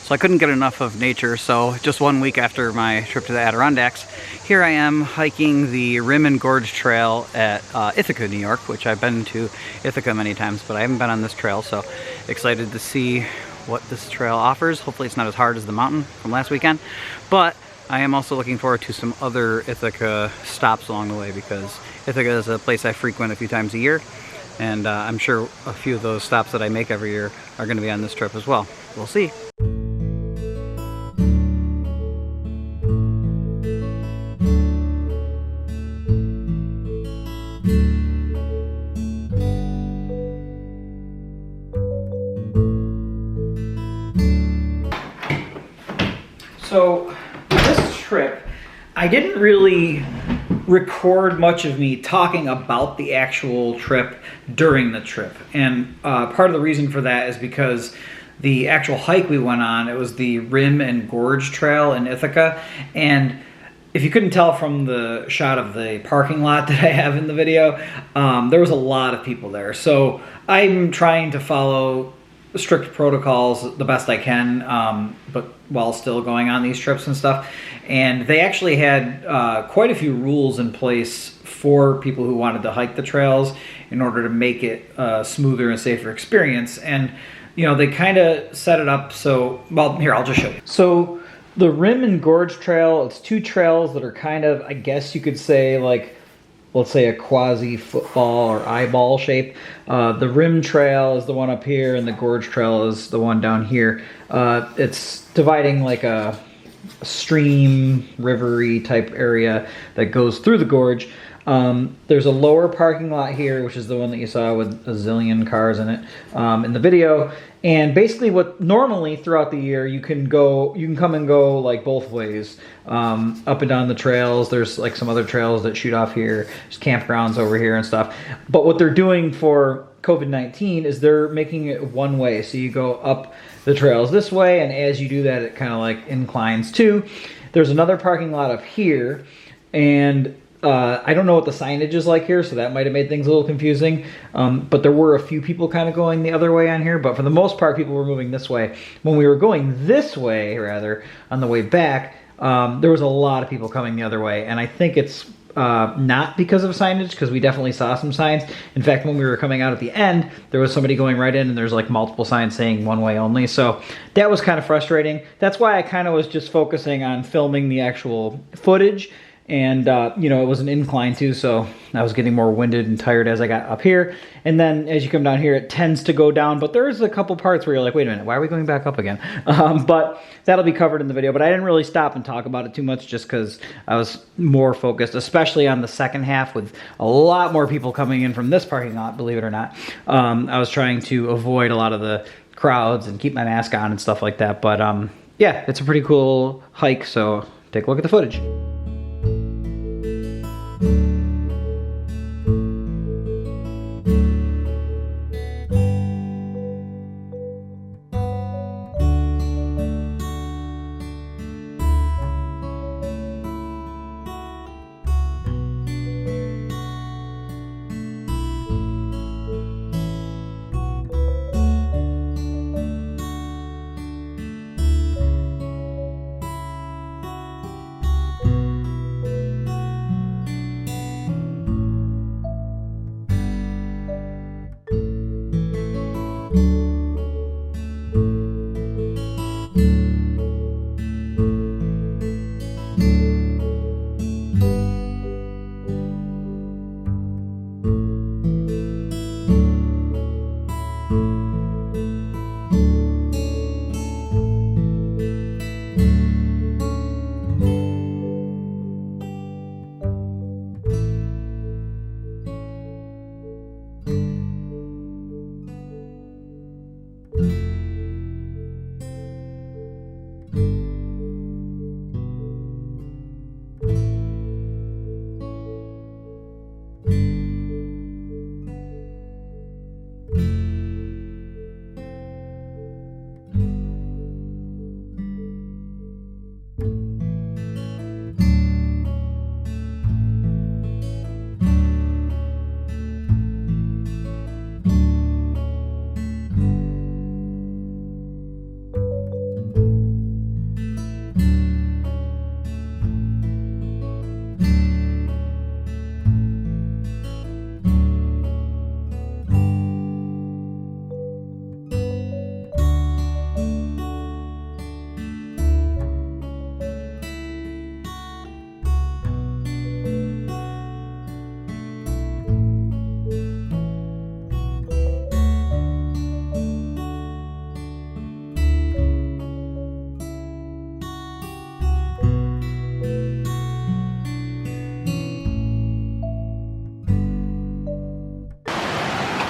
So I couldn't get enough of nature, so just 1 week after my trip to the Adirondacks, here I am hiking the Rim and Gorge Trail at Ithaca, New York, which I've been to Ithaca many times, but I haven't been on this trail, so excited to see what this trail offers. Hopefully it's not as hard as the mountain from last weekend, but I am also looking forward to some other Ithaca stops along the way, because Ithaca is a place I frequent a few times a year, and I'm sure a few of those stops that I make every year are going to be on this trip as well. We'll see. So this trip, I didn't really record much of me talking about the actual trip during the trip. And part of the reason for that is because the actual hike we went on, it was the Rim and Gorge Trail in Ithaca. And if you couldn't tell from the shot of the parking lot that I have in the video, there was a lot of people there. So I'm trying to follow strict protocols the best I can, but while still going on these trips and stuff. And they actually had quite a few rules in place for people who wanted to hike the trails in order to make it a smoother and safer experience. And you know, they kind of set it up so, well, here, I'll just show you. So the Rim and Gorge Trail, it's two trails that are kind of, I guess you could say, like, let's say a quasi football or eyeball shape. The Rim Trail is the one up here, and the Gorge Trail is the one down here. It's dividing like a stream, rivery type area that goes through the gorge. There's a lower parking lot here, which is the one that you saw with a zillion cars in it in the video. And basically what normally throughout the year you can come and go like both ways, up and down the trails. There's like some other trails that shoot off here. There's campgrounds over here and stuff. But what they're doing for COVID-19 is they're making it one way. So you go up the trails this way, and as you do that, it kind of like inclines too. There's another parking lot up here, and I don't know what the signage is like here, so that might have made things a little confusing. But there were a few people kind of going the other way on here, but for the most part, people were moving this way. When we were going this way, rather, on the way back, there was a lot of people coming the other way, and I think it's not because of signage, because we definitely saw some signs. In fact, when we were coming out at the end, there was somebody going right in, and there's like multiple signs saying one way only, so that was kind of frustrating. That's why I kind of was just focusing on filming the actual footage. And, you know, it was an incline too, so I was getting more winded and tired as I got up here. And then as you come down here, it tends to go down, but there's a couple parts where you're like, wait a minute, why are we going back up again? But that'll be covered in the video. But I didn't really stop and talk about it too much just because I was more focused, especially on the second half with a lot more people coming in from this parking lot, believe it or not. I was trying to avoid a lot of the crowds and keep my mask on and stuff like that. But yeah, it's a pretty cool hike, so take a look at the footage.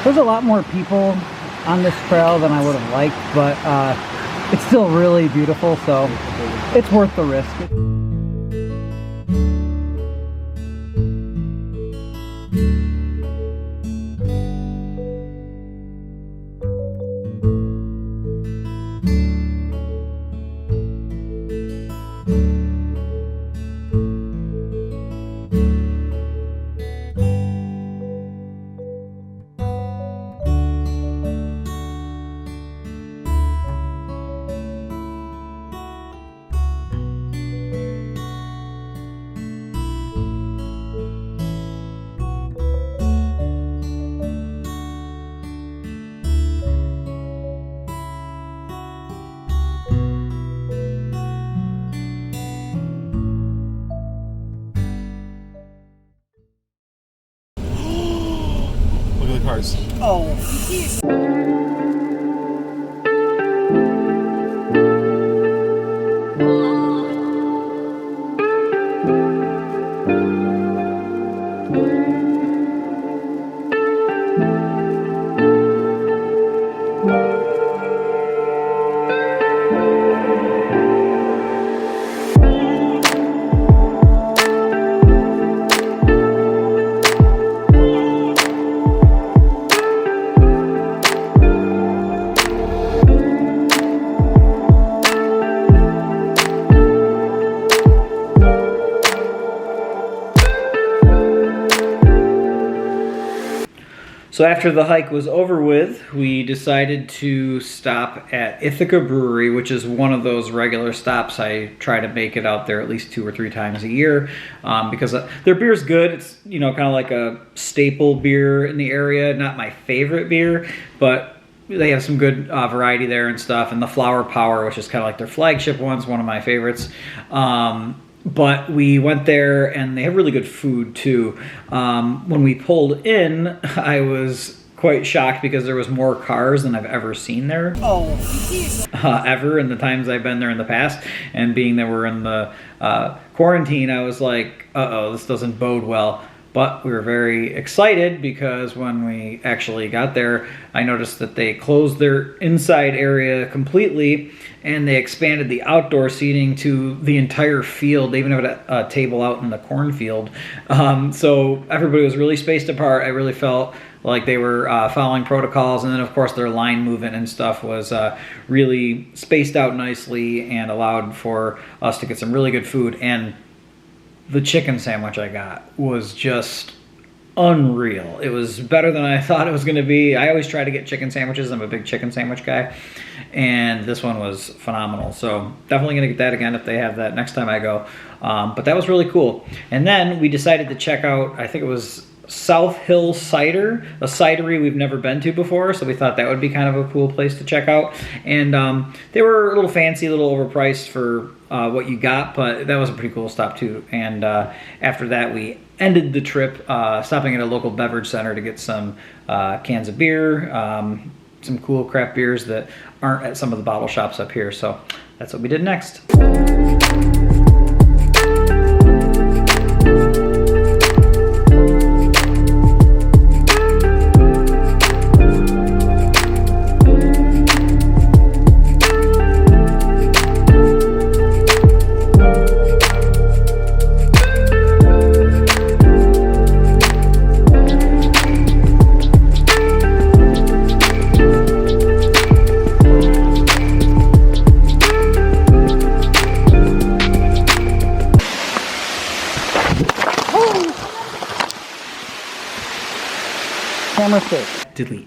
There's a lot more people on this trail than I would have liked, but it's still really beautiful, so it's worth the risk. Look at the cars. Oh. So after the hike was over with, we decided to stop at Ithaca Brewery, which is one of those regular stops. I try to make it out there at least 2 or 3 times a year because their beer's good. It's, you know, kind of like a staple beer in the area. Not my favorite beer, but they have some good variety there and stuff. And the Flower Power, which is kind of like their flagship one, is one of my favorites. But we went there and they have really good food too. When we pulled in, I was quite shocked because there was more cars than I've ever seen there. Ever in the times I've been there in the past. And being that we're in the quarantine, I was like, uh-oh, this doesn't bode well. But we were very excited because when we actually got there, I noticed that they closed their inside area completely and they expanded the outdoor seating to the entire field. They even have a table out in the cornfield. So everybody was really spaced apart. I really felt like they were following protocols. And then, of course, their line movement and stuff was really spaced out nicely and allowed for us to get some really good food. And the chicken sandwich I got was just unreal. It was better than I thought it was going to be. I always try to get chicken sandwiches. I'm a big chicken sandwich guy. And this one was phenomenal. So definitely going to get that again if they have that next time I go. But that was really cool. And then we decided to check out, I think it was South Hill Cider, a cidery we've never been to before, so we thought that would be kind of a cool place to check out. And they were a little fancy, a little overpriced for what you got, but that was a pretty cool stop too. And after that, we ended the trip stopping at a local beverage center to get some cans of beer, some cool craft beers that aren't at some of the bottle shops up here. So that's what we did next. Camera safe. Delete.